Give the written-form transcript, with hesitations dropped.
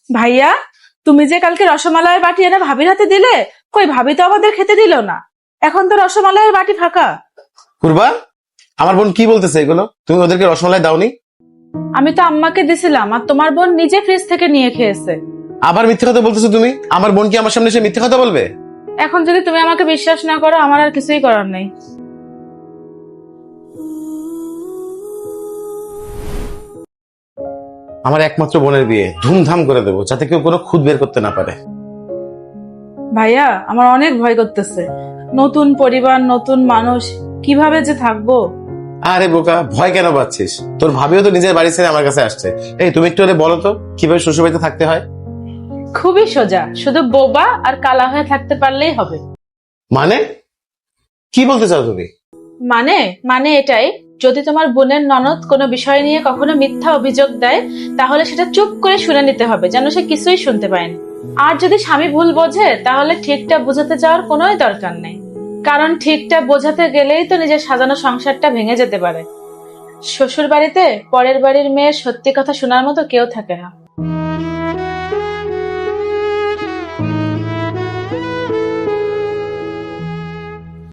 ভাইয়া, তুমি যে কালকে রসমালাইয়ের বাটি এনে ভাবির হাতে দিলে, কই ভাবি তো আমাদের খেতে দিল না। এখন তো রসমালাইয়ের বাটি ফাঁকা। পূর্বা, আমার বোন কি বলতেছে এগুলো? তুমি ওদেরকে রসমালাই দাওনি? আমি তো আম্মাকে দিছিলাম, আর তোমার বোন নিজে ফ্রিজ থেকে নিয়ে খেয়েছে। আবার মিথ্যে কথা বলতেছো তুমি? আমার বোন কি আমার সামনে এসে মিথ্যে কথা বলবে? এখন যদি তুমি আমাকে বিশ্বাস না করো, আমার আর কিছুই করার নেই। আমার একমাত্র বোনের বিয়ে ধুমধাম করে দেবো, যাতে কেউ কোনো খুদ বের করতে না পারে। ভাইয়া, আমার অনেক ভয় করতেছে। নতুন পরিবার, নতুন মানুষ, কিভাবে যে থাকবো। আরে বোকা, ভয় কেন পাচ্ছিস? তোর ভাবিও তো নিজের বাড়ি ছেড়ে আমার কাছে আসছে। এই তুমি একটু হলে বলো তো কিভাবে শ্বশুরবাড়িতে থাকতে হয়। খুবই সোজা, শুধু বোবা আর কালা হয়ে থাকতে পারলেই হবে। মানে কি বলতে চাও তুমি? মানে মানে এটাই, যদি তোমার বোনের ননদ কোনো বিষয় নিয়ে কখনো মিথ্যা অভিযোগ দেয়, তাহলে সেটা চুপ করে শুনে নিতে হবে, যেন সে কিছুই শুনতে পায়নি। আর যদি স্বামী ভুল বোঝে, তাহলে ঠিকটা বোঝাতে যাওয়ার কোনোই দরকার নেই। কারণ ঠিকটা বোঝাতে গেলেই তো নিজের সাজানো সংসারটা ভেঙে যেতে পারে। শ্বশুর বাড়িতে পরের বাড়ির মেয়ের সত্যি কথা শোনার মতো কেউ থাকে না।